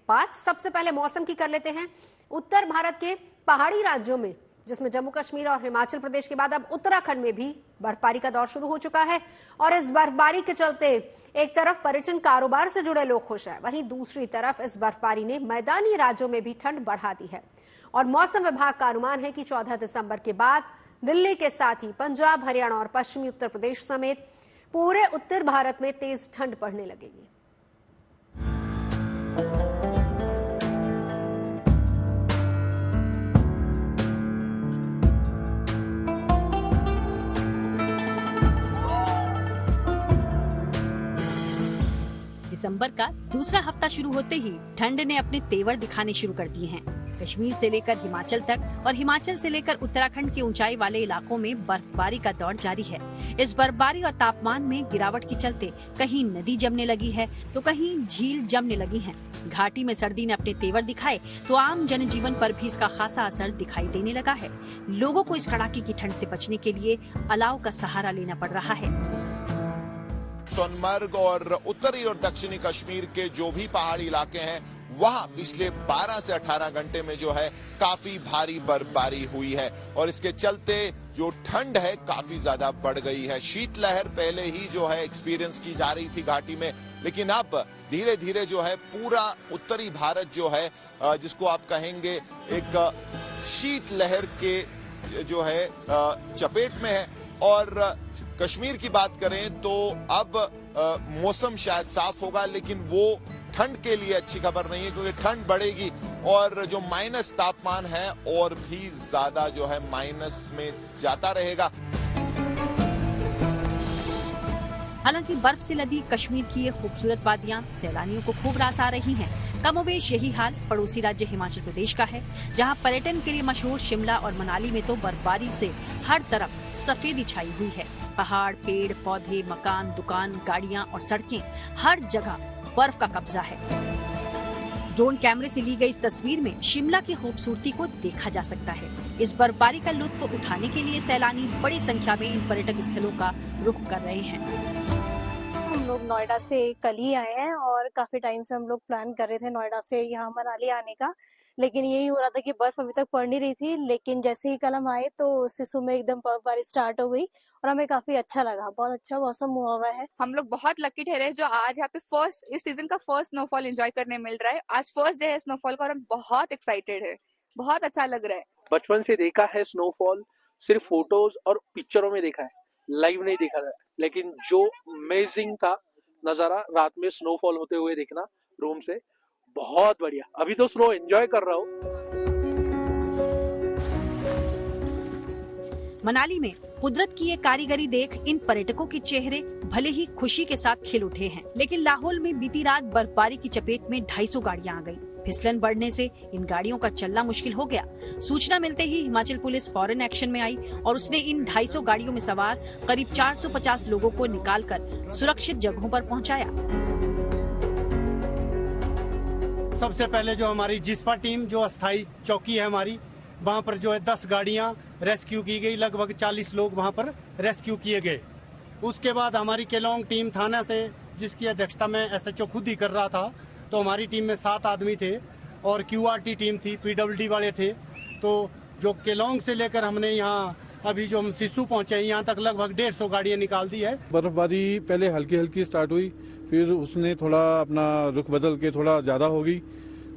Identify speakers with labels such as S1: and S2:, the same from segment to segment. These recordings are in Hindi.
S1: बात सबसे पहले मौसम की कर लेते हैं। उत्तर भारत के पहाड़ी राज्यों में, जिसमें जम्मू कश्मीर और हिमाचल प्रदेश के बाद अब उत्तराखंड में भी बर्फबारी का दौर शुरू हो चुका है और इस बर्फबारी के चलते एक तरफ पर्यटन कारोबार से जुड़े लोग खुश हैं, वहीं दूसरी तरफ इस बर्फबारी ने मैदानी राज्यों में भी ठंड बढ़ा दी है। और मौसम विभाग का अनुमान है कि 14 दिसंबर के बाद दिल्ली के साथ ही पंजाब, हरियाणा और पश्चिमी उत्तर प्रदेश समेत पूरे उत्तर भारत में तेज ठंड पड़ने लगेगी।
S2: दिसंबर का दूसरा हफ्ता शुरू होते ही ठंड ने अपने तेवर दिखाने शुरू कर दिए हैं। कश्मीर से लेकर हिमाचल तक और हिमाचल से लेकर उत्तराखंड के ऊंचाई वाले इलाकों में बर्फबारी का दौर जारी है। इस बर्फबारी और तापमान में गिरावट के चलते कहीं नदी जमने लगी है तो कहीं झील जमने लगी है। घाटी में सर्दी ने अपने तेवर दिखाए तो आम जनजीवन पर भी इसका खासा असर दिखाई देने लगा है। लोगों को इस कड़ाके की ठंड से बचने के लिए अलाव का सहारा लेना पड़ रहा है।
S3: सोनमर्ग और उत्तरी और दक्षिणी कश्मीर के जो भी पहाड़ी इलाके हैं वहां पिछले 12 से 18 घंटे में जो है काफी भारी बर्फबारी हुई है और इसके चलते जो ठंड है काफी ज्यादा बढ़ गई है। शीतलहर पहले ही जो है एक्सपीरियंस की जा रही थी घाटी में, लेकिन अब धीरे धीरे जो है पूरा उत्तरी भारत जो है जिसको आप कहेंगे एक शीतलहर के जो है चपेट में है। और कश्मीर की बात करें तो अब मौसम शायद साफ होगा, लेकिन वो ठंड के लिए अच्छी खबर नहीं है क्योंकि ठंड बढ़ेगी और जो माइनस तापमान है और भी ज्यादा जो है माइनस में जाता रहेगा।
S2: हालांकि बर्फ से लदी कश्मीर की ये खूबसूरत वादियां सैलानियों को खूब रास आ रही हैं। कमोबेश यही हाल पड़ोसी राज्य हिमाचल प्रदेश का है, जहां पर्यटन के लिए मशहूर शिमला और मनाली में तो बर्फबारी से हर तरफ सफेदी छाई हुई है। पहाड़, पेड़ पौधे, मकान, दुकान, गाड़ियां और सड़कें, हर जगह बर्फ का कब्जा है। ड्रोन कैमरे से ली गई इस तस्वीर में शिमला की खूबसूरती को देखा जा सकता है। इस बर्फबारी का लुत्फ उठाने के लिए सैलानी बड़ी संख्या में इन पर्यटक स्थलों का रुख कर रहे हैं।
S4: हम लोग नोएडा से कल ही आए हैं और काफी टाइम से हम लोग प्लान कर रहे थे नोएडा से यहाँ मनाली आने का, लेकिन यही हो रहा था कि बर्फ अभी तक पड़ नहीं रही थी। लेकिन जैसे ही कल हम आए तो सिसु में एकदम बर्फबारी स्टार्ट हो गई और हमें काफी अच्छा लगा। बहुत अच्छा मौसम हुआ हुआ है।
S5: हम लोग बहुत लकी ठहरे जो आज यहाँ पे इस सीजन का फर्स्ट स्नोफॉल एंजॉय करने मिल रहा है। आज फर्स्ट डे है स्नोफॉल का और हम बहुत एक्साइटेड है, बहुत अच्छा लग रहा है।
S6: बचपन से देखा है स्नोफॉल, सिर्फ फोटोज और पिक्चरों में देखा है, लाइव नहीं देखा था। लेकिन जो अमेजिंग था नजारा रात में स्नोफॉल होते हुए देखना रूम से, बहुत बढ़िया। अभी तो स्नो एंजॉय कर रहा हूँ।
S2: मनाली में कुदरत की ये कारीगरी देख इन पर्यटकों के चेहरे भले ही खुशी के साथ खिल उठे हैं, लेकिन लाहौल में बीती रात बर्फबारी की चपेट में 250 गाड़ियां आ गईं। फिसलन बढ़ने से इन गाड़ियों का चलना मुश्किल हो गया। सूचना मिलते ही हिमाचल पुलिस फौरन एक्शन में आई और उसने इन 250 गाड़ियों में सवार करीब 450 लोगों को निकालकर सुरक्षित जगहों पर पहुंचाया।
S7: सबसे पहले जो हमारी जिस्पा टीम जो अस्थायी चौकी है हमारी, वहाँ पर जो है 10 गाड़ियाँ रेस्क्यू की गई, लगभग 40 लोग वहाँ पर रेस्क्यू किए गए। उसके बाद हमारी केलोंग टीम थाना से, जिसकी अध्यक्षता में SHO खुद ही कर रहा था, तो हमारी टीम में 7 आदमी थे और QRT टीम थी, PWD वाले थे। तो जो केलोंग से लेकर हमने यहाँ अभी जो हम सिसु पहुँचे यहाँ तक लगभग 150 गाड़ियाँ निकाल दी है।
S8: बर्फबारी पहले हल्की हल्की स्टार्ट हुई, फिर उसने थोड़ा अपना रुख बदल के थोड़ा ज्यादा हो गई,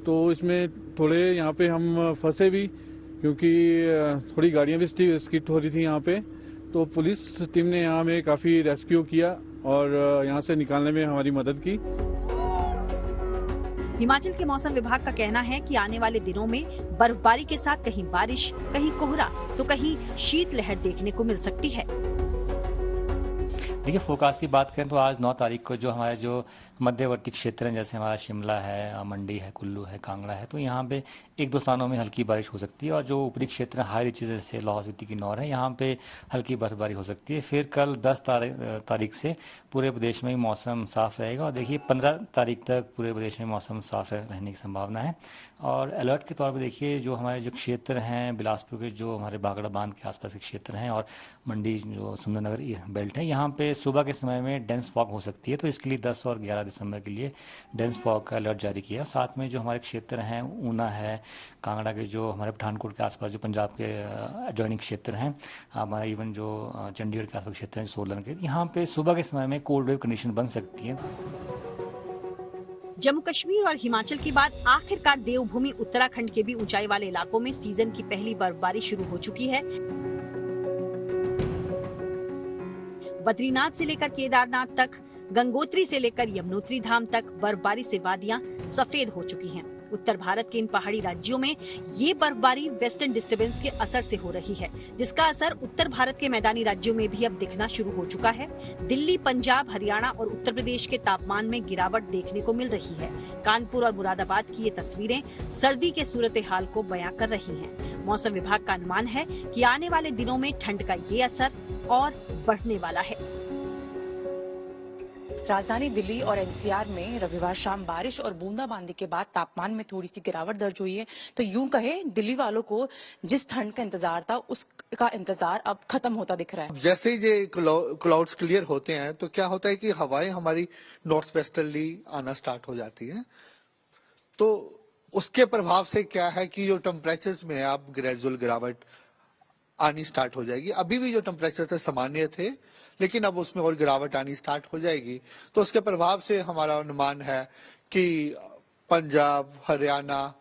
S8: तो इसमें थोड़े यहाँ पे हम फंसे भी क्योंकि थोड़ी गाड़ियाँ भी स्किट हो रही थी यहाँ पे। तो पुलिस टीम ने यहाँ में काफी रेस्क्यू किया और यहाँ से निकालने में हमारी मदद की।
S2: हिमाचल के मौसम विभाग का कहना है कि आने वाले दिनों में बर्फबारी के साथ कहीं बारिश, कहीं कोहरा तो कहीं शीतलहर देखने को मिल सकती है।
S9: देखिए, फोरकास्ट की बात करें तो आज 9 तारीख को जो हमारे जो मध्यवर्ती क्षेत्र हैं, जैसे हमारा शिमला है, मंडी है, कुल्लू है, कांगड़ा है, तो यहाँ पे 1-2 स्थानों में हल्की बारिश हो सकती है। और जो ऊपरी क्षेत्र हाई रीचेज जैसे लाहौल स्पीति की नौर है, यहाँ पे हल्की बर्फबारी हो सकती है। फिर कल 10 तारीख से पूरे प्रदेश में मौसम साफ रहेगा और देखिए 15 तारीख तक पूरे प्रदेश में मौसम साफ रहने की संभावना है। और अलर्ट के तौर पर देखिए जो हमारे जो क्षेत्र हैं, बिलासपुर के जो हमारे बागड़ा बांध के आसपास के क्षेत्र हैं और मंडी जो सुंदरनगर बेल्ट है, यहाँ पे सुबह के समय में डेंस फॉग हो सकती है, तो इसके लिए 10 और 11 दिसंबर के लिए डेंस फॉग का अलर्ट जारी किया। साथ में जो हमारे क्षेत्र हैं, ऊना है, कांगड़ा के जो हमारे पठानकोट के आसपास जो पंजाब के एडजॉइनिंग क्षेत्र हैं, हमारा इवन जो चंडीगढ़ के आसपास क्षेत्र हैं, सोलन के, यहाँ पे सुबह के समय में कोल्ड वेव कंडीशन बन सकती है।
S2: जम्मू कश्मीर और हिमाचल के बाद आखिरकार देवभूमि उत्तराखंड के भी ऊंचाई वाले इलाकों में सीजन की पहली बर्फबारी शुरू हो चुकी है। बद्रीनाथ से लेकर केदारनाथ तक, गंगोत्री से लेकर यमुनोत्री धाम तक बर्फबारी से वादियां सफेद हो चुकी हैं। उत्तर भारत के इन पहाड़ी राज्यों में ये बर्फबारी वेस्टर्न डिस्टर्बेंस के असर से हो रही है, जिसका असर उत्तर भारत के मैदानी राज्यों में भी अब दिखना शुरू हो चुका है। दिल्ली, पंजाब, हरियाणा और उत्तर प्रदेश के तापमान में गिरावट देखने को मिल रही है। कानपुर और मुरादाबाद की ये तस्वीरें सर्दी के सूरत हाल को बयां कर रही हैं। मौसम विभाग का अनुमान है कि आने वाले दिनों में ठंड का ये असर और बढ़ने वाला है।
S10: राजधानी दिल्ली और एनसीआर में रविवार शाम बारिश और बूंदाबांदी के बाद तापमान में थोड़ी सी गिरावट दर्ज हुई है। तो यूं कहे, दिल्ली वालों को जिस ठंड का इंतजार था उसका इंतजार अब खत्म होता दिख रहा है।
S11: जैसे ही ये क्लाउड्स क्लियर होते हैं तो क्या होता है कि हवाएं हमारी नॉर्थ वेस्टर्ली आना स्टार्ट हो जाती हैं। तो उसके प्रभाव से क्या है कि जो टेम्परेचर्स में अब ग्रेजुअल गिरावट आनी स्टार्ट हो जाएगी। अभी भी जो टेम्परेचर थे सामान्य थे, लेकिन अब उसमें और गिरावट आनी स्टार्ट हो जाएगी। तो उसके प्रभाव से हमारा अनुमान है कि पंजाब, हरियाणा,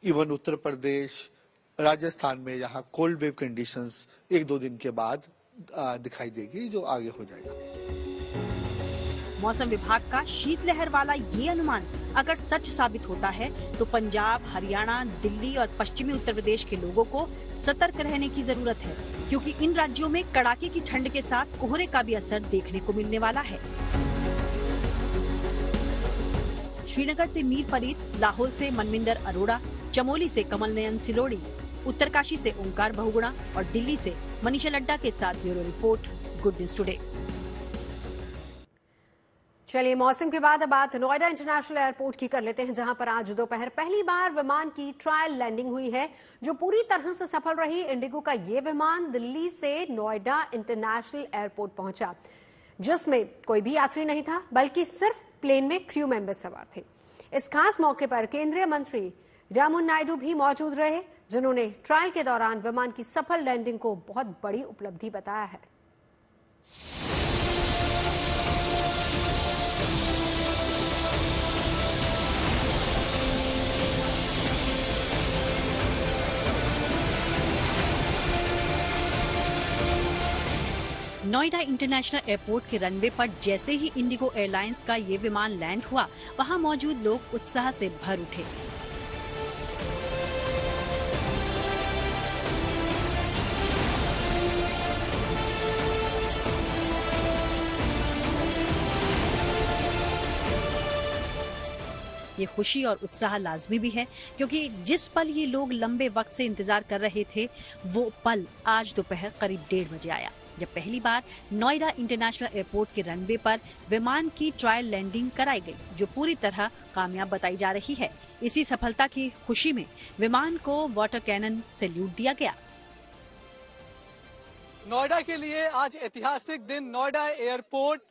S11: इवन उत्तर प्रदेश, राजस्थान में यहाँ कोल्ड वेव कंडीशंस 1-2 दिन के बाद दिखाई देगी, जो आगे हो जाएगा।
S2: मौसम विभाग का शीतलहर वाला ये अनुमान अगर सच साबित होता है तो पंजाब, हरियाणा, दिल्ली और पश्चिमी उत्तर प्रदेश के लोगों को सतर्क रहने की जरूरत है, क्योंकि इन राज्यों में कड़ाके की ठंड के साथ कोहरे का भी असर देखने को मिलने वाला है। श्रीनगर से मीर फरीद, लाहौल से मनविंदर अरोड़ा, चमोली से कमल नयन सिलोड़ी, उत्तरकाशी से ओंकार बहुगुणा और दिल्ली से मनीषा लड्डा के साथ bureau report, good news today.
S1: चलिए, मौसम के बाद अब बात नोएडा इंटरनेशनल एयरपोर्ट की कर लेते हैं, जहां पर आज दोपहर पहली बार विमान की ट्रायल लैंडिंग हुई है, जो पूरी तरह से सफल रही। इंडिगो का ये विमान दिल्ली से नोएडा इंटरनेशनल एयरपोर्ट पहुंचा, जिसमें कोई भी यात्री नहीं था, बल्कि सिर्फ प्लेन में क्रू मेंबर सवार थे। इस खास मौके पर केंद्रीय मंत्री राममोहन नायडू भी मौजूद रहे, जिन्होंने ट्रायल के दौरान विमान की सफल लैंडिंग को बहुत बड़ी उपलब्धि बताया है।
S2: नोएडा इंटरनेशनल एयरपोर्ट के रनवे पर जैसे ही इंडिगो एयरलाइंस का ये विमान लैंड हुआ, वहां मौजूद लोग उत्साह से भर उठे। ये खुशी और उत्साह लाजमी भी है, क्योंकि जिस पल ये लोग लंबे वक्त से इंतजार कर रहे थे, वो पल आज दोपहर करीब 1:30 बजे आया, जब पहली बार नोएडा इंटरनेशनल एयरपोर्ट के रनवे पर विमान की ट्रायल लैंडिंग कराई गई, जो पूरी तरह कामयाब बताई जा रही है। इसी सफलता की खुशी में विमान को वाटर कैनन सैल्यूट दिया गया।
S12: नोएडा के लिए आज ऐतिहासिक दिन। नोएडा एयरपोर्ट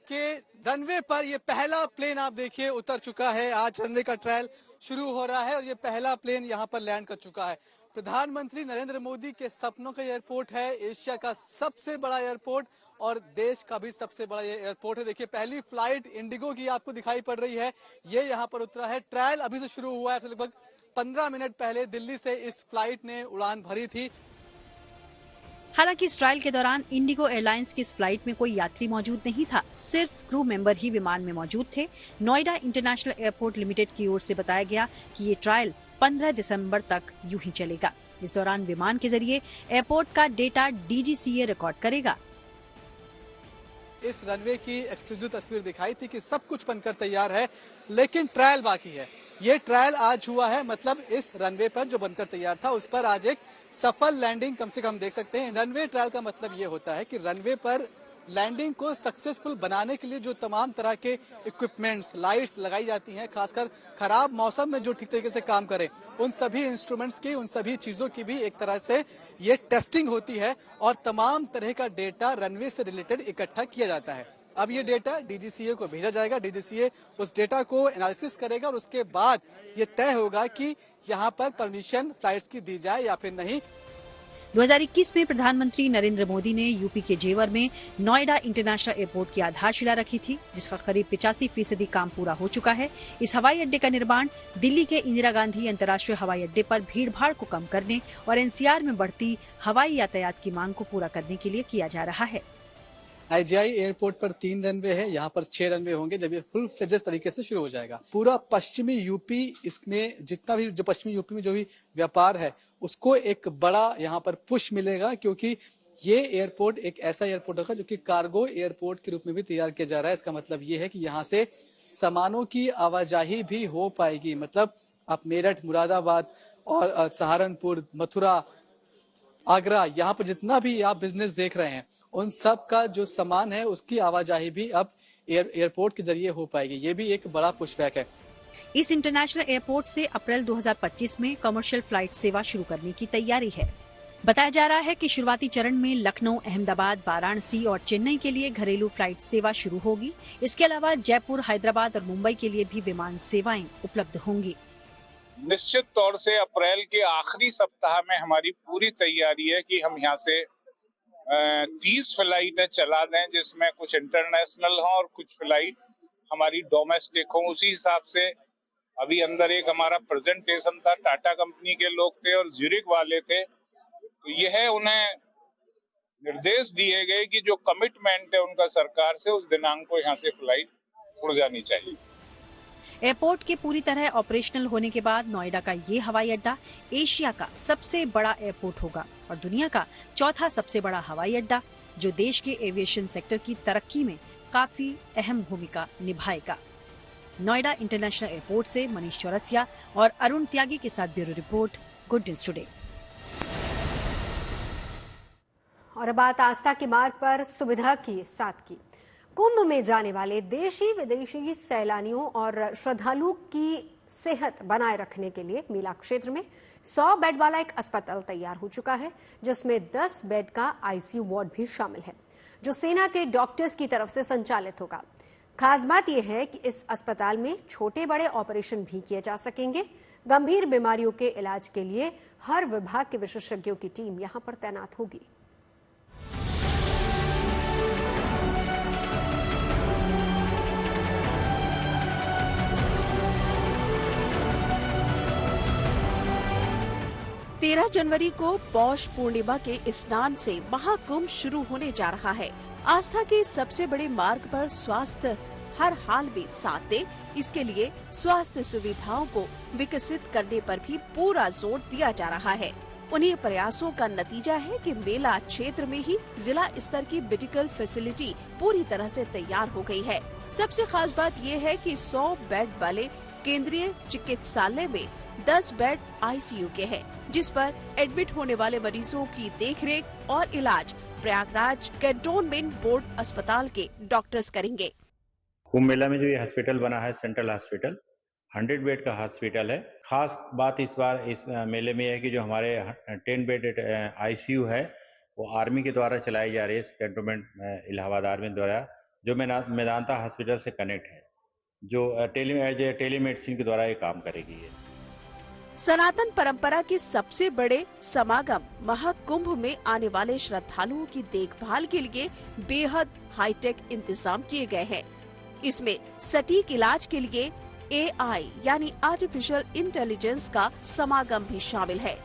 S12: के रनवे पर ये पहला प्लेन आप देखिए उतर चुका है। आज रनवे का ट्रायल शुरू हो रहा है और ये पहला प्लेन यहाँ पर लैंड कर चुका है। प्रधानमंत्री नरेंद्र मोदी के सपनों का एयरपोर्ट है, एशिया का सबसे बड़ा एयरपोर्ट और देश का भी सबसे बड़ा ये एयरपोर्ट है। देखिए, पहली फ्लाइट इंडिगो की आपको दिखाई पड़ रही है, ये यहाँ पर उतरा है। ट्रायल अभी से शुरू हुआ है, लगभग 15 मिनट पहले दिल्ली से इस फ्लाइट ने उड़ान भरी थी।
S2: हालांकि इस ट्रायल के दौरान इंडिगो एयरलाइंस की इस फ्लाइट में कोई यात्री मौजूद नहीं था, सिर्फ क्रू मेंबर ही विमान में मौजूद थे। नोएडा इंटरनेशनल एयरपोर्ट लिमिटेड की ओर से बताया गया कि ये ट्रायल 15 दिसंबर तक यूं ही चलेगा। इस दौरान विमान के जरिए एयरपोर्ट का डेटा DGCA रिकॉर्ड करेगा।
S12: इस रनवे की एक्सक्लूसिव तस्वीर दिखाई थी कि सब कुछ बनकर तैयार है, लेकिन ट्रायल बाकी है। ये ट्रायल आज हुआ है, मतलब इस रनवे पर जो बनकर तैयार था उस पर आज एक सफल लैंडिंग कम से कम देख सकते हैं। रनवे ट्रायल का मतलब ये होता है कि रनवे पर लैंडिंग को सक्सेसफुल बनाने के लिए जो तमाम तरह के इक्विपमेंट्स, लाइट्स लगाई जाती हैं, खासकर खराब मौसम में जो ठीक तरीके से काम करें, उन सभी इंस्ट्रूमेंट्स की, उन सभी चीजों की भी एक तरह से ये टेस्टिंग होती है और तमाम तरह का डेटा रनवे से रिलेटेड इकट्ठा किया जाता है। अब ये डेटा डीजीसीए को भेजा जाएगा, डीजीसीए उस डेटा को एनालिसिस करेगा और उसके बाद ये तय होगा कि यहाँ पर परमिशन फ्लाइट्स की दी जाए या फिर नहीं।
S2: 2021 में प्रधानमंत्री नरेंद्र मोदी ने यूपी के जेवर में नोएडा इंटरनेशनल एयरपोर्ट की आधारशिला रखी थी, जिसका करीब 85% काम पूरा हो चुका है। इस हवाई अड्डे का निर्माण दिल्ली के इंदिरा गांधी अंतर्राष्ट्रीय हवाई अड्डे पर भीड़भाड़ को कम करने और एनसीआर में बढ़ती हवाई यातायात की मांग को पूरा करने के लिए किया जा रहा है।
S12: आईजीआई एयरपोर्ट पर 3 रनवे है, यहाँ पर 6 रनवे होंगे जब ये फुल फ्लेजेस तरीके से शुरू हो जाएगा। पूरा पश्चिमी यूपी, इसमें जितना भी जो पश्चिमी यूपी में जो भी व्यापार है उसको एक बड़ा यहाँ पर पुश मिलेगा, क्योंकि ये एयरपोर्ट एक ऐसा एयरपोर्ट होगा जो कि कार्गो एयरपोर्ट के रूप में भी तैयार किया जा रहा है। इसका मतलब ये है कि यहाँ से सामानों की आवाजाही भी हो पाएगी। मतलब आप मेरठ, मुरादाबाद और सहारनपुर, मथुरा, आगरा, यहाँ पर जितना भी आप बिजनेस देख रहे हैं उन सब का जो सामान है उसकी आवाजाही भी अब एयरपोर्ट के जरिए हो पाएगी। ये भी एक बड़ा पुशबैक है।
S2: इस इंटरनेशनल एयरपोर्ट से अप्रैल 2025 में कमर्शियल फ्लाइट सेवा शुरू करने की तैयारी है। बताया जा रहा है कि शुरुआती चरण में लखनऊ, अहमदाबाद, वाराणसी और चेन्नई के लिए घरेलू फ्लाइट सेवा शुरू होगी। इसके अलावा जयपुर, हैदराबाद और मुंबई के लिए भी विमान सेवाएं उपलब्ध होंगी।
S13: निश्चित तौर से अप्रैल के आखिरी सप्ताह में हमारी पूरी तैयारी है कि हम यहाँ से 30 फ्लाइटें चला दें, जिसमें कुछ इंटरनेशनल हो और कुछ फ्लाइट हमारी डोमेस्टिक हो। उसी हिसाब से अभी अंदर एक हमारा प्रेजेंटेशन था, टाटा कंपनी के लोग थे और ज्यूरिक वाले थे, तो यह उन्हें निर्देश दिए गए कि जो कमिटमेंट है उनका सरकार से, उस दिनांक को यहाँ से फ्लाइट उड़ जानी चाहिए।
S2: एयरपोर्ट के पूरी तरह ऑपरेशनल होने के बाद नोएडा का ये हवाई अड्डा एशिया का सबसे बड़ा एयरपोर्ट होगा और दुनिया का चौथा सबसे बड़ा हवाई अड्डा, जो देश के एविएशन सेक्टर की तरक्की में काफी अहम भूमिका निभाएगा। नोएडा इंटरनेशनल एयरपोर्ट से मनीष चौरसिया और अरुण त्यागी के साथ bureau report, good news today.
S1: और बात आस्था के मार्ग पर सुविधा की साथ की। कुंभ में जाने वाले देशी विदेशी सैलानियों और श्रद्धालुओं की सेहत बनाए रखने के लिए मेला क्षेत्र में 100 बेड वाला एक अस्पताल तैयार हो चुका है, जिसमें 10 बेड का आईसीयू वार्ड भी शामिल है, जो सेना के डॉक्टर्स की तरफ से संचालित होगा। खास बात यह है कि इस अस्पताल में छोटे बड़े ऑपरेशन भी किए जा सकेंगे। गंभीर बीमारियों के इलाज के लिए हर विभाग के विशेषज्ञों की टीम यहां पर तैनात होगी।
S14: तेरह जनवरी को पौष पूर्णिमा के स्नान से महाकुंभ शुरू होने जा रहा है। आस्था के सबसे बड़े मार्ग पर स्वास्थ्य हर हाल में साथ दे, इसके लिए स्वास्थ्य सुविधाओं को विकसित करने पर भी पूरा जोर दिया जा रहा है। उन्हीं प्रयासों का नतीजा है कि मेला क्षेत्र में ही जिला स्तर की मेडिकल फैसिलिटी पूरी तरह से तैयार हो गई है। सबसे खास बात ये है कि 100 बेड वाले केंद्रीय चिकित्सालय में 10 बेड आईसीयू के हैं, जिस पर एडमिट होने वाले मरीजों की देखरेख और इलाज प्रयागराज कैंटोनमेंट बोर्ड अस्पताल के डॉक्टर्स करेंगे।
S15: कुंभ मेला में जो ये हॉस्पिटल बना है, सेंट्रल हॉस्पिटल 100 बेड का हॉस्पिटल है। खास बात इस बार इस मेले में है कि जो हमारे 10 बेड आईसीयू है वो आर्मी के द्वारा चलाई जा रही है, कैंटोनमेंट इलाहाबाद आर्मी द्वारा, जो मेदांता हॉस्पिटल से कनेक्ट है, जो टेलीमेडिसिन के द्वारा ये काम करेगी। ये
S14: सनातन परंपरा के सबसे बड़े समागम महाकुंभ में आने वाले श्रद्धालुओं की देखभाल के लिए बेहद हाईटेक इंतजाम किए गए हैं। इसमें सटीक इलाज के लिए AI यानी आर्टिफिशियल इंटेलिजेंस का समागम भी शामिल है।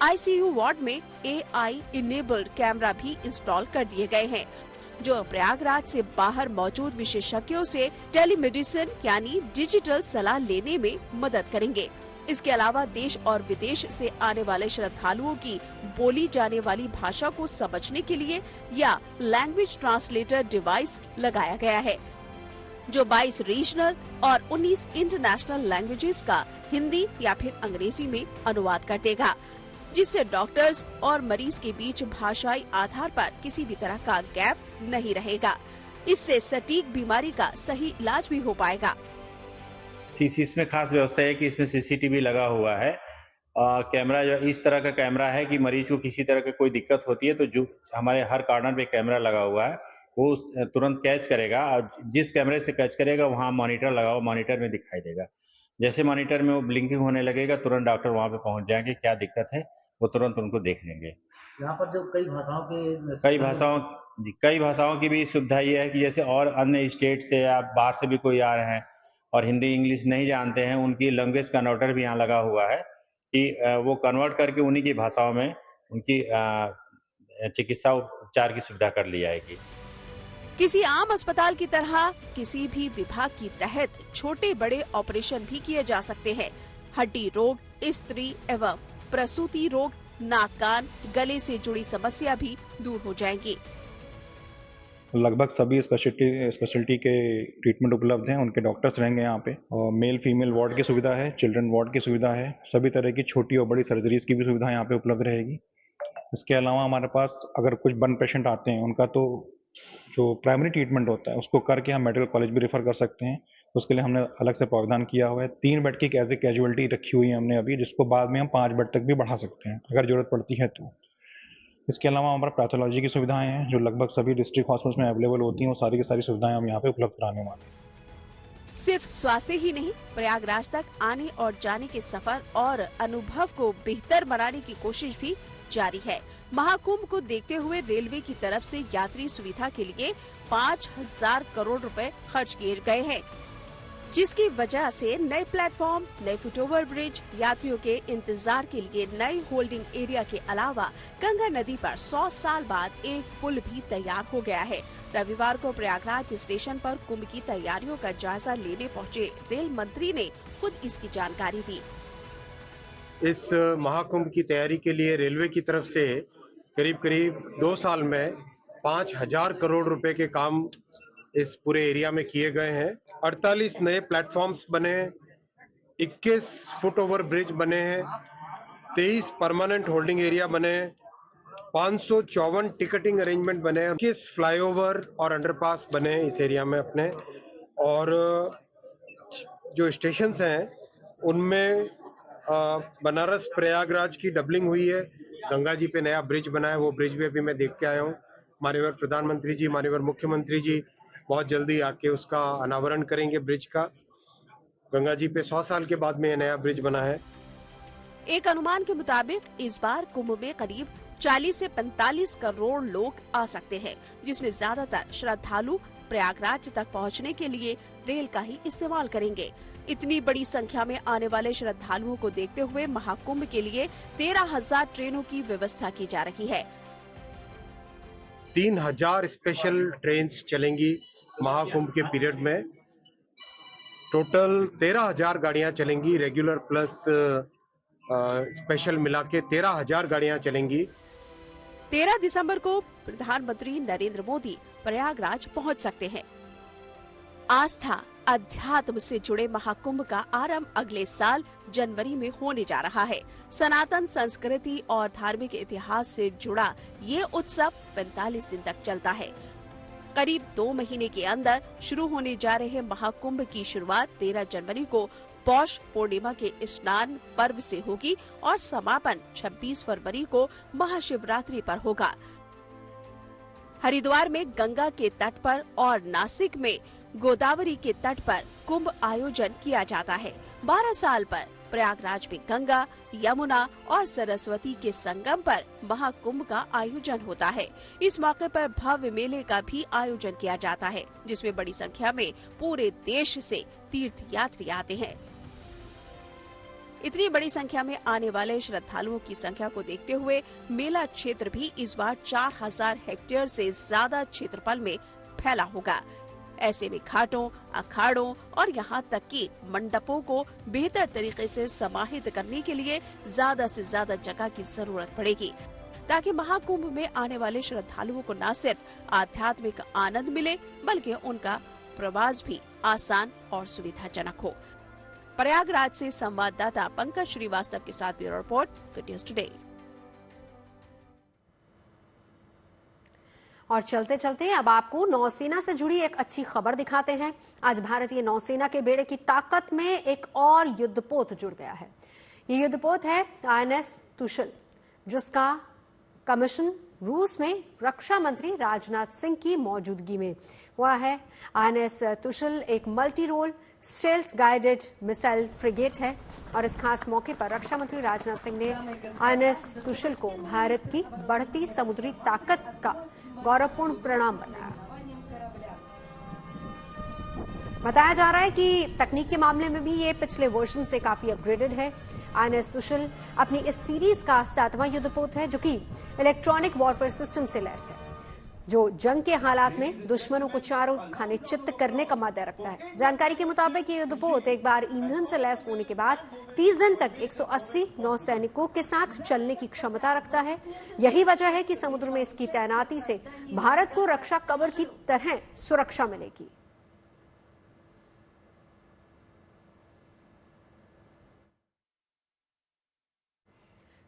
S14: आईसीयू वार्ड में AI इनेबल्ड कैमरा भी इंस्टॉल कर दिए गए हैं, जो प्रयागराज से बाहर मौजूद विशेषज्ञों से टेलीमेडिसिन यानी डिजिटल सलाह लेने में मदद करेंगे। इसके अलावा देश और विदेश से आने वाले श्रद्धालुओं की बोली जाने वाली भाषा को समझने के लिए या लैंग्वेज ट्रांसलेटर डिवाइस लगाया गया है, जो 22 रीजनल और 19 इंटरनेशनल लैंग्वेजेस का हिंदी या फिर अंग्रेजी में अनुवाद कर देगा। जिससे डॉक्टर्स और मरीज के बीच भाषाई आधार पर किसी भी तरह का गैप नहीं रहेगा। इससे सटीक बीमारी का सही इलाज भी हो पाएगा।
S15: इसमें खास व्यवस्था है कि इसमें सीसीटीवी लगा हुआ है। कैमरा जो इस तरह का कैमरा है कि मरीज को किसी तरह की कोई दिक्कत होती है तो जो हमारे हर कॉर्नर पे कैमरा लगा हुआ है वो तुरंत कैच करेगा, और जिस कैमरे से कैच करेगा वहाँ मॉनिटर लगा हुआ, मॉनिटर में दिखाई देगा। जैसे मॉनिटर में वो ब्लिंकिंग होने लगेगा तुरंत डॉक्टर वहाँ पे पहुँच जाएंगे, क्या दिक्कत है वो तुरंत उनको देख लेंगे।
S16: यहाँ पर जो कई
S15: भाषाओं की भी सुविधा ये है कि जैसे और अन्य स्टेट से या बाहर से भी कोई आ रहे हैं और हिंदी इंग्लिश नहीं जानते हैं, उनकी लैंग्वेज कन्वर्टर भी यहाँ लगा हुआ है कि वो कन्वर्ट करके उन्हीं की भाषाओं में उनकी चिकित्सा उपचार की सुविधा कर ली जाएगी।
S14: किसी आम अस्पताल की तरह किसी भी विभाग की तहत छोटे बड़े ऑपरेशन भी किए जा सकते हैं। हड्डी रोग, स्त्री एवं प्रसूति रोग, नाक कान गले से जुड़ी समस्या भी दूर हो जाएंगी।
S17: लगभग सभी स्पेशलिटी के ट्रीटमेंट उपलब्ध हैं, उनके डॉक्टर्स रहेंगे यहाँ पे, और मेल फीमेल वार्ड की सुविधा है, चिल्ड्रन वार्ड की सुविधा है, सभी तरह की छोटी और बड़ी सर्जरीज की भी सुविधा यहाँ पे उपलब्ध रहेगी। इसके अलावा हमारे पास अगर कुछ बर्न पेशेंट आते हैं उनका तो जो प्राइमरी ट्रीटमेंट होता है उसको करके हम मेडिकल कॉलेज भी रेफर कर सकते हैं। उसके लिए हमने अलग से प्रावधान किया हुआ है। 3 बेड की एज ए कैजुअलिटी रखी हुई है हमने अभी, जिसको बाद में हम 5 बेड तक भी बढ़ा सकते हैं अगर जरूरत पड़ती है तो। इसके अलावा हमारा पैथोलॉजी की सुविधाएं हैं जो लगभग सभी डिस्ट्रिक्ट हॉस्पिटल्स में अवेलेबल होती हैं, वो सारी की सारी सुविधाएं हम यहाँ पे उपलब्ध कराने वाले हैं।
S14: सिर्फ स्वास्थ्य ही नहीं, प्रयागराज तक आने और जाने के सफर और अनुभव को बेहतर बनाने की कोशिश भी जारी है। महाकुंभ को देखते हुए रेलवे की तरफ से यात्री सुविधा के लिए 5,000 करोड़ रुपए खर्च किए गए हैं, जिसकी वजह से नए प्लेटफॉर्म, नए फुटओवर ब्रिज, यात्रियों के इंतजार के लिए नए होल्डिंग एरिया के अलावा गंगा नदी पर 100 साल बाद एक पुल भी तैयार हो गया है। रविवार को प्रयागराज स्टेशन पर कुंभ की तैयारियों का जायजा लेने पहुंचे रेल मंत्री ने खुद इसकी जानकारी दी।
S18: इस महाकुंभ की तैयारी के लिए रेलवे की तरफ से करीब 2 साल में 5,000 करोड़ रुपए के काम इस पूरे एरिया में किए गए हैं। 48 नए प्लेटफॉर्म्स बने हैं, 21 फुट ओवर ब्रिज बने हैं, 23 परमानेंट होल्डिंग एरिया बने हैं, 554 टिकटिंग अरेंजमेंट बने हैं, 21 फ्लाईओवर और अंडरपास बने हैं इस एरिया में अपने। और जो स्टेशंस हैं उनमें बनारस प्रयागराज की डबलिंग हुई है, गंगा जी पे नया ब्रिज बना है, वो ब्रिज भी अभी मैं देख के आया हूँ। माननीय प्रधानमंत्री जी, माननीय मुख्यमंत्री जी बहुत जल्दी आके उसका अनावरण करेंगे ब्रिज का। गंगा जी पे 100 साल के बाद में यह नया ब्रिज बना है।
S14: एक अनुमान के मुताबिक इस बार कुंभ में करीब 40 से 45 करोड़ लोग आ सकते हैं, जिसमें ज्यादातर श्रद्धालु प्रयागराज तक पहुंचने के लिए रेल का ही इस्तेमाल करेंगे। इतनी बड़ी संख्या में आने वाले श्रद्धालुओं को देखते हुए महाकुंभ के लिए 13,000 ट्रेनों की व्यवस्था की जा रही है।
S18: 3,000 स्पेशल ट्रेन्स चलेंगी महाकुंभ के पीरियड में। टोटल 13,000 गाड़ियां चलेंगी, रेगुलर प्लस स्पेशल मिला के 13,000 गाड़ियां चलेंगी।
S14: 13 दिसंबर को प्रधानमंत्री नरेंद्र मोदी प्रयागराज पहुंच सकते हैं। आस्था अध्यात्म से जुड़े महाकुंभ का आरंभ अगले साल जनवरी में होने जा रहा है। सनातन संस्कृति और धार्मिक इतिहास से जुड़ा ये उत्सव 45 दिन तक चलता है। करीब 2 महीने के अंदर शुरू होने जा रहे महाकुंभ की शुरुआत 13 जनवरी को पौष पूर्णिमा के स्नान पर्व से होगी और समापन 26 फरवरी को महाशिवरात्रि पर होगा। हरिद्वार में गंगा के तट पर और नासिक में गोदावरी के तट पर कुंभ आयोजन किया जाता है। 12 साल पर प्रयागराज में गंगा, यमुना और सरस्वती के संगम पर महाकुंभ का आयोजन होता है। इस मौके पर भव्य मेले का भी आयोजन किया जाता है, जिसमें बड़ी संख्या में पूरे देश से तीर्थ यात्री आते हैं। इतनी बड़ी संख्या में आने वाले श्रद्धालुओं की संख्या को देखते हुए मेला क्षेत्र भी इस बार 4,000 हेक्टेयर से ज्यादा क्षेत्रफल में फैला होगा। ऐसे में घाटों, अखाड़ों और यहाँ तक कि मंडपों को बेहतर तरीके से समाहित करने के लिए ज्यादा से ज्यादा जगह की जरूरत पड़ेगी, ताकि महाकुंभ में आने वाले श्रद्धालुओं को न सिर्फ आध्यात्मिक आनंद मिले, बल्कि उनका प्रवास भी आसान और सुविधाजनक हो। प्रयागराज से संवाददाता पंकज श्रीवास्तव के साथ bureau report, good news today.
S1: और चलते चलते अब आपको नौसेना से जुड़ी एक अच्छी खबर दिखाते हैं। आज भारतीय नौसेना के बेड़े की ताकत में एक और युद्धपोत जुड़ गया है। ये युद्धपोत है INS तुशल, जिसका कमीशन रूस में रक्षा मंत्री राजनाथ सिंह की मौजूदगी में हुआ है। INS तुशल एक multi role stealth guided missile frigate है और इस खास मौके पर रक्षा मंत्री राजनाथ सिंह ने INS तुशल को भारत की बढ़ती समुद्री ताकत का गौरवपूर्ण प्रणाम बताया जा रहा है कि तकनीक के मामले में भी ये पिछले वर्जन से काफी अपग्रेडेड है। INS तुशल अपनी इस सीरीज का 7वां युद्धपोत है जो कि इलेक्ट्रॉनिक वॉरफेयर सिस्टम से लैस है, जो जंग के हालात में दुश्मनों को चारों खाने चित्त करने का मादा रखता है। जानकारी के मुताबिक ये युद्धपोत एक बार ईंधन से लैस होने के बाद 30 दिन तक 180 नौसैनिकों के साथ चलने की क्षमता रखता है। यही वजह है कि समुद्र में इसकी तैनाती से भारत को रक्षा कवर की तरह सुरक्षा मिलेगी।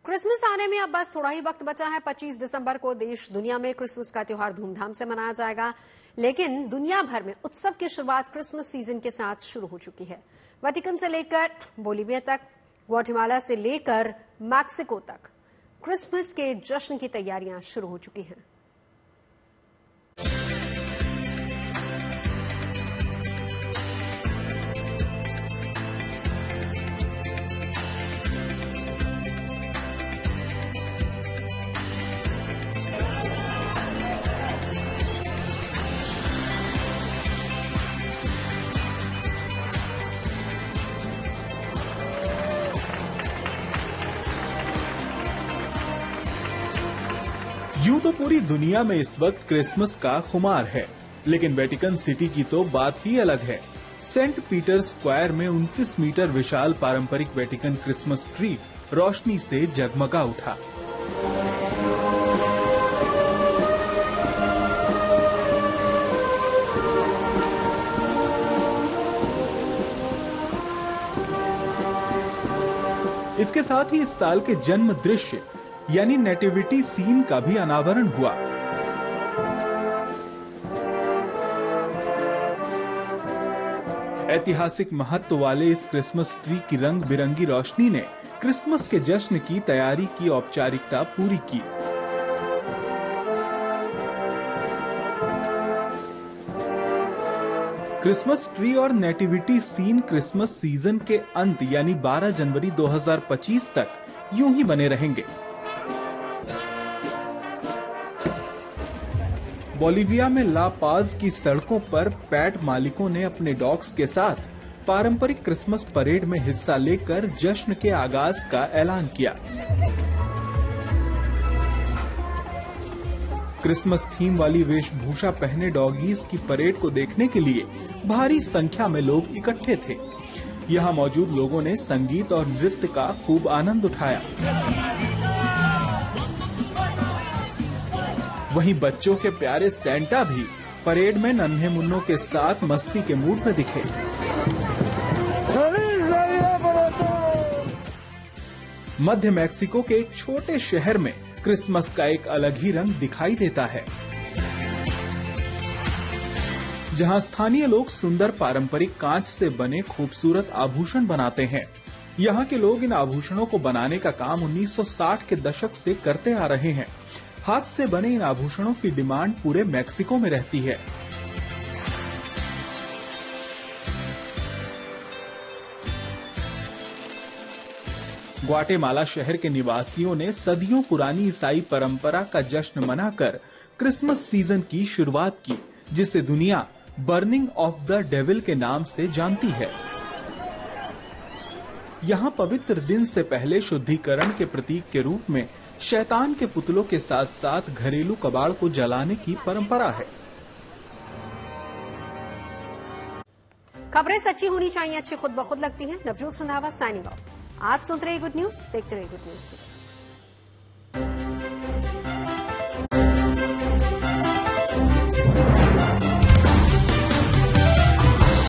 S1: क्रिसमस आने में अब बस थोड़ा ही वक्त बचा है। 25 दिसंबर को देश दुनिया में क्रिसमस का त्योहार धूमधाम से मनाया जाएगा, लेकिन दुनिया भर में उत्सव की शुरुआत क्रिसमस सीजन के साथ शुरू हो चुकी है। वेटिकन से लेकर बोलिविया तक, ग्वाटेमाला से लेकर मैक्सिको तक क्रिसमस के जश्न की तैयारियां शुरू हो चुकी हैं।
S16: यूं तो पूरी दुनिया में इस वक्त क्रिसमस का खुमार है, लेकिन वेटिकन सिटी की तो बात ही अलग है। सेंट पीटर स्क्वायर में 29 मीटर विशाल पारंपरिक वेटिकन क्रिसमस ट्री रोशनी से जगमगा उठा। इसके साथ ही इस साल के जन्म दृश्य यानी नेटिविटी सीन का भी अनावरण हुआ। ऐतिहासिक महत्व वाले इस क्रिसमस ट्री की रंग बिरंगी रोशनी ने क्रिसमस के जश्न की तैयारी की औपचारिकता पूरी की। क्रिसमस ट्री और नेटिविटी सीन क्रिसमस सीजन के अंत यानी 12 जनवरी 2025 तक यूं ही बने रहेंगे। बोलिविया में ला पाज की सड़कों पर पैट मालिकों ने अपने डॉग्स के साथ पारंपरिक क्रिसमस परेड में हिस्सा लेकर जश्न के आगाज का ऐलान किया। क्रिसमस थीम वाली वेशभूषा पहने डॉगीज की परेड को देखने के लिए भारी संख्या में लोग इकट्ठे थे। यहाँ मौजूद लोगों ने संगीत और नृत्य का खूब आनंद उठाया। वहीं बच्चों के प्यारे सेंटा भी परेड में नन्हे मुन्नों के साथ मस्ती के मूड में दिखे। मध्य मैक्सिको के एक छोटे शहर में क्रिसमस का एक अलग ही रंग दिखाई देता है, जहां स्थानीय लोग सुंदर पारंपरिक कांच से बने खूबसूरत आभूषण बनाते हैं। यहाँ के लोग इन आभूषणों को बनाने का काम 1960 के दशक से करते आ रहे हैं। हाथ से बने इन आभूषणों की डिमांड पूरे मैक्सिको में रहती है। ग्वाटेमाला शहर के निवासियों ने सदियों पुरानी ईसाई परंपरा का जश्न मनाकर क्रिसमस सीजन की शुरुआत की, जिसे दुनिया बर्निंग ऑफ द डेविल के नाम से जानती है। यहाँ पवित्र दिन से पहले शुद्धिकरण के प्रतीक के रूप में शैतान के पुतलों के साथ साथ घरेलू कबाड़ को जलाने की परंपरा है।
S1: खबरें सच्ची होनी चाहिए, अच्छी खुद ब खुद लगती हैं। Navjot Sandhawa signing off. आप सुनते रहिए गुड न्यूज, देखते रहिए गुड न्यूज।